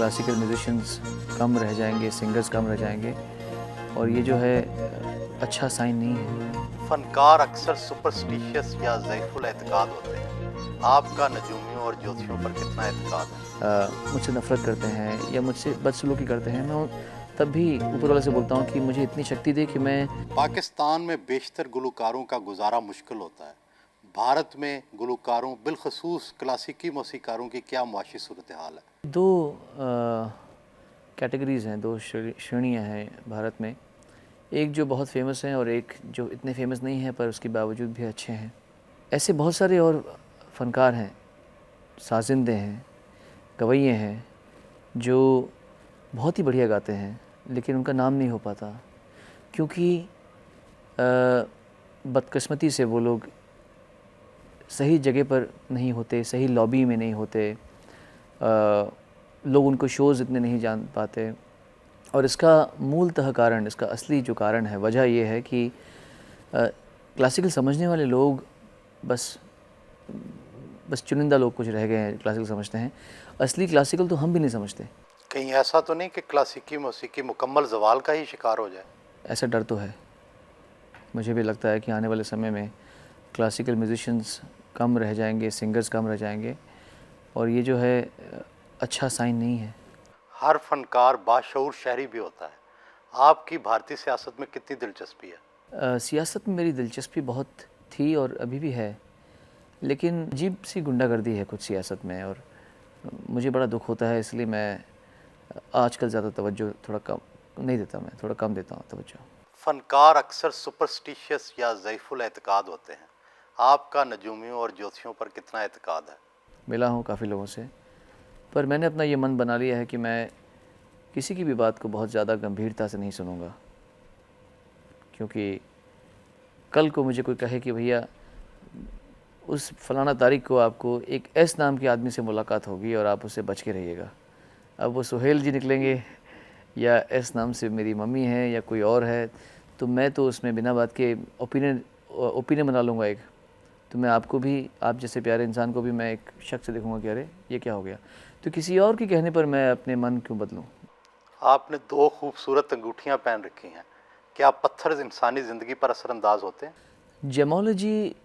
Classical musicians कम रह जाएंगे, singers कम रह जाएंगे और ये जो है अच्छा साइन नहीं है। फनकार अक्सर सुपरस्टिशियस या ज़ईफ़ुल एतकाद होते हैं। आपका नजूमियों और ज्योतिषियों पर कितना एतकाद है? मुझसे नफ़रत करते हैं या मुझसे बदसलूकी करते हैं, मैं तब भी ऊपर वाले से बोलता हूँ कि मुझे इतनी शक्ति दे कि मैं। पाकिस्तान में बेशतर गुलकारों का गुजारा मुश्किल होता है। भारत में गुलकारों बिलखसूस क्लासिकी मौसीकारों की क्या मुआशी सूरत हाल है? दो कैटेगरीज़ हैं, दो श्रेणियाँ हैं भारत में। एक जो बहुत फेमस हैं और एक जो इतने फेमस नहीं हैं पर उसके बावजूद भी अच्छे हैं। ऐसे बहुत सारे और फ़नकार हैं, साजिंदे हैं, गवैये हैं जो बहुत ही बढ़िया गाते हैं लेकिन उनका नाम नहीं हो पाता क्योंकि बदकिस्मती से वो लोग सही जगह पर नहीं होते, सही लॉबी में नहीं होते, लोग उनको शोज़ इतने नहीं जान पाते। और इसका मूलतः कारण, इसका असली जो कारण है, वजह यह है कि क्लासिकल समझने वाले लोग बस चुनिंदा लोग कुछ रह गए हैं क्लासिकल समझते हैं। असली क्लासिकल तो हम भी नहीं समझते। कहीं ऐसा तो नहीं कि क्लासिकी मौसीकी मुकम्मल ज़वाल का ही शिकार हो जाए? ऐसा डर तो है। मुझे भी लगता है कि आने वाले समय में क्लासिकल म्यूजिशियंस कम रह जाएंगे, सिंगर्स कम रह जाएंगे और ये जो है अच्छा साइन नहीं है। हर फनकार बाशऊर शहरी भी होता है। आपकी भारतीय सियासत में कितनी दिलचस्पी है? सियासत में मेरी दिलचस्पी बहुत थी और अभी भी है, लेकिन अजीब सी गुंडागर्दी है कुछ सियासत में और मुझे बड़ा दुख होता है, इसलिए मैं आजकल ज़्यादा तवज्जो थोड़ा कम नहीं देता, मैं थोड़ा कम देता हूँ तवज्जो। फनकार अक्सर सुपरस्टिशियस या ज़ईफ़ुल एतकाद होते हैं। आपका नजूमियों और ज्योतिषियों पर कितना एतकाद है? मिला हूँ काफ़ी लोगों से, पर मैंने अपना ये मन बना लिया है कि मैं किसी की भी बात को बहुत ज़्यादा गंभीरता से नहीं सुनूंगा, क्योंकि कल को मुझे कोई कहे कि भैया उस फलाना तारीख को आपको एक एस नाम के आदमी से मुलाकात होगी और आप उससे बच के रहिएगा। अब वो सुहेल जी निकलेंगे या एस नाम से मेरी मम्मी है या कोई और है, तो मैं तो उसमें बिना बात के ओपिनियन बना लूँगा एक। तो मैं आपको भी, आप जैसे प्यारे इंसान को भी मैं एक शक से देखूँगा कि अरे ये क्या हो गया, तो किसी और के कहने पर मैं अपने मन क्यों बदलूँ। आपने दो खूबसूरत अंगूठियां पहन रखी हैं। क्या पत्थर इंसानी ज़िंदगी पर असरअंदाज होते हैं? Gemology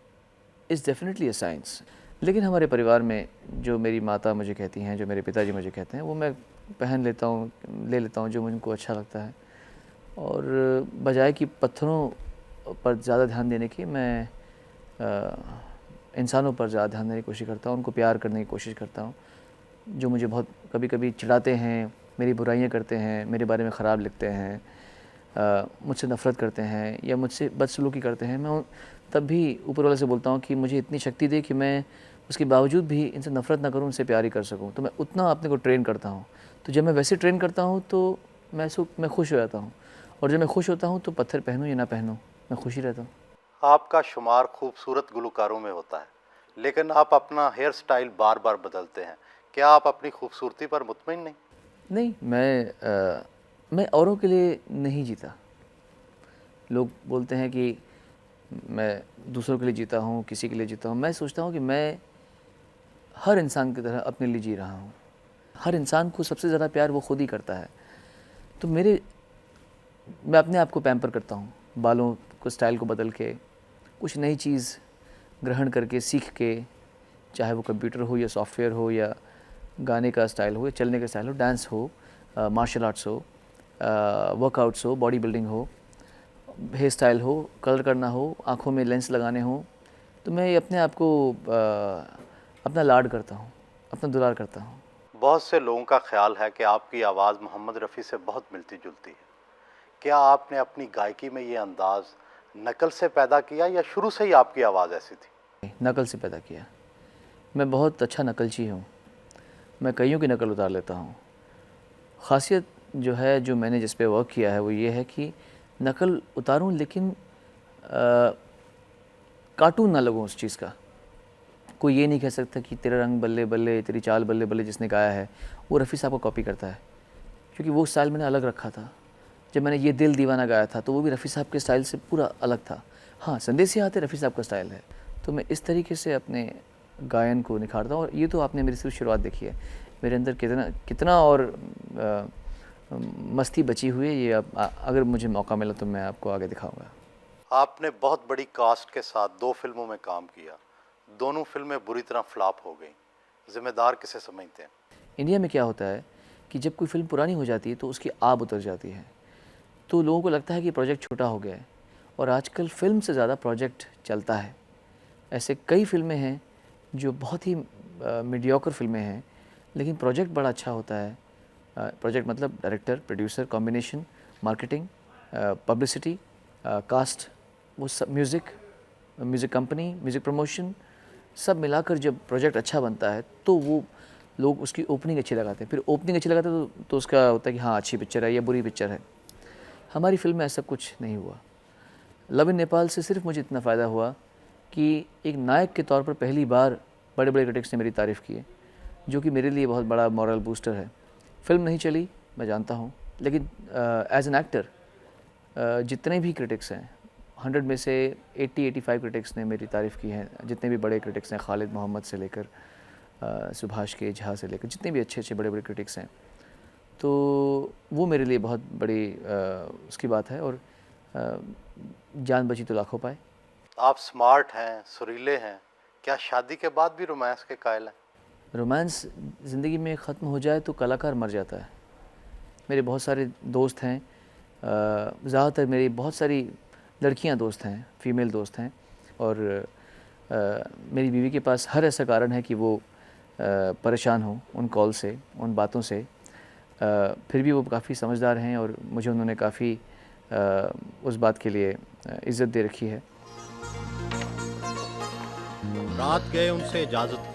is definitely a science, लेकिन हमारे परिवार में जो मेरी माता मुझे कहती हैं, जो मेरे पिताजी मुझे कहते हैं, वो मैं पहन लेता हूँ, ले लेता हूँ जो मुझको अच्छा लगता है। और बजाय कि पत्थरों पर ज़्यादा ध्यान देने की, मैं इंसानों पर ज़्यादा ध्यान देने की कोशिश करता हूँ, उनको प्यार करने की कोशिश करता हूँ। जो मुझे बहुत कभी कभी चिढ़ाते हैं, मेरी बुराइयाँ करते हैं, मेरे बारे में ख़राब लिखते हैं, मुझसे नफ़रत करते हैं या मुझसे बदसलूकी करते हैं, मैं तब भी ऊपर वाले से बोलता हूँ कि मुझे इतनी शक्ति दे कि मैं उसके बावजूद भी इनसे नफ़रत ना करूँ, उनसे प्यार ही कर सकूँ। तो मैं उतना अपने को ट्रेन करता हूँ। तो जब मैं वैसे ट्रेन करता हूँ तो मैं खुश हो जाता हूँ, और जब मैं खुश होता हूँ तो पत्थर पहनूँ या ना पहनूँ, मैं खुश ही रहता हूँ। आपका शुमार खूबसूरत गुलकारों में होता है, लेकिन आप अपना हेयर स्टाइल बार बार बदलते हैं। क्या आप अपनी खूबसूरती पर मुतमिन नहीं? नहीं, मैं औरों के लिए नहीं जीता। लोग बोलते हैं कि मैं दूसरों के लिए जीता हूँ, किसी के लिए जीता हूँ। मैं सोचता हूँ कि मैं हर इंसान की तरह अपने लिए जी रहा हूँ। हर इंसान को सबसे ज़्यादा प्यार वो खुद ही करता है। तो मैं अपने आप को पैम्पर करता हूँ, बालों को स्टाइल को बदल के, कुछ नई चीज़ ग्रहण करके, सीख के, चाहे वो कंप्यूटर हो या सॉफ्टवेयर हो या गाने का स्टाइल हो या चलने का स्टाइल हो, डांस हो, मार्शल आर्ट्स हो, वर्कआउट्स हो, बॉडी बिल्डिंग हो, हेयर स्टाइल हो, कलर करना हो, आँखों में लेंस लगाने हो। तो मैं अपने आप को अपना लाड करता हूँ, अपना दुलार करता हूँ। बहुत से लोगों का ख्याल है कि आपकी आवाज़ मोहम्मद रफ़ी से बहुत मिलती जुलती है। क्या आपने अपनी गायकी में ये अंदाज़ नकल से पैदा किया या शुरू से ही आपकी आवाज़ ऐसी थी? नकल से पैदा किया। मैं बहुत अच्छा नकलची हूँ, मैं कईयों की नकल उतार लेता हूँ। ख़ासियत जो है, जो मैंने जिस पे वर्क किया है, वो ये है कि नकल उतारूं लेकिन कार्टून ना लगूं उस चीज़ का। कोई ये नहीं कह सकता कि तेरा रंग बल्ले बल्ले, तेरी चाल बल्ले बल्ले जिसने गाया है वो रफ़ी साहब को कॉपी करता है, क्योंकि वो स्टाइल मैंने अलग रखा था। जब मैंने ये दिल दीवाना गाया था तो वो भी रफ़ी साहब के स्टाइल से पूरा अलग था। हाँ, संदेश आते रफ़ी साहब का स्टाइल है। तो मैं इस तरीके से अपने गायन को निखारता हूँ, और ये तो आपने मेरी सिर्फ शुरुआत देखी है। मेरे अंदर कितना कितना और मस्ती बची हुई है, ये अब अगर मुझे मौका मिला तो मैं आपको आगे दिखाऊंगा। आपने बहुत बड़ी कास्ट के साथ 2 फिल्मों में काम किया, दोनों फिल्में बुरी तरह फ्लॉप हो गईं, जिम्मेदार किसे समझते हैं? इंडिया में क्या होता है कि जब कोई फिल्म पुरानी हो जाती है तो उसकी आब उतर जाती है, तो लोगों को लगता है कि प्रोजेक्ट छोटा हो गया है, और आजकल फ़िल्म से ज़्यादा प्रोजेक्ट चलता है। ऐसे कई फ़िल्में हैं जो बहुत ही मीडियोकर फ़िल्में हैं, लेकिन प्रोजेक्ट बड़ा अच्छा होता है। प्रोजेक्ट मतलब director, producer, combination, marketing, publicity, cast, वो सब, म्यूज़िक कंपनी, म्यूज़िक प्रमोशन, सब मिलाकर जब प्रोजेक्ट अच्छा बनता है तो वो लोग उसकी ओपनिंग अच्छी लगाते हैं। फिर ओपनिंग अच्छी लगाते हैं तो उसका होता है कि हाँ, अच्छी पिक्चर है या बुरी पिक्चर है। हमारी फ़िल्म में ऐसा कुछ नहीं हुआ। लव इन नेपाल से सिर्फ मुझे इतना फ़ायदा हुआ कि एक नायक के तौर पर पहली बार बड़े-बड़े क्रिटिक्स ने मेरी तारीफ़ की है, जो कि मेरे लिए बहुत बड़ा मॉरल बूस्टर है। फ़िल्म नहीं चली, मैं जानता हूँ, लेकिन एज़ एन एक्टर जितने भी क्रिटिक्स हैं, 100 में से 80-85 क्रिटिक्स ने मेरी तारीफ़ की है। जितने भी बड़े क्रिटिक्स हैं, खालिद मोहम्मद से लेकर सुभाष के झा से लेकर जितने भी अच्छे-अच्छे बड़े-बड़े क्रिटिक्स हैं, तो वो मेरे लिए बहुत बड़ी उसकी बात है। और जान बची तो लाखों पाए। आप स्मार्ट हैं, सुरीले हैं, क्या शादी के बाद भी रोमांस के कायल हैं? रोमांस ज़िंदगी में ख़त्म हो जाए तो कलाकार मर जाता है। मेरे बहुत सारे दोस्त हैं, ज़्यादातर मेरी बहुत सारी लड़कियां दोस्त हैं, फ़ीमेल दोस्त हैं, और मेरी बीवी के पास हर ऐसा कारण है कि वो परेशान हो उन कॉल से, उन बातों से। फिर भी वो काफ़ी समझदार हैं और मुझे उन्होंने काफ़ी उस बात के लिए इज़्ज़त दे रखी है। रात गए उनसे इजाज़त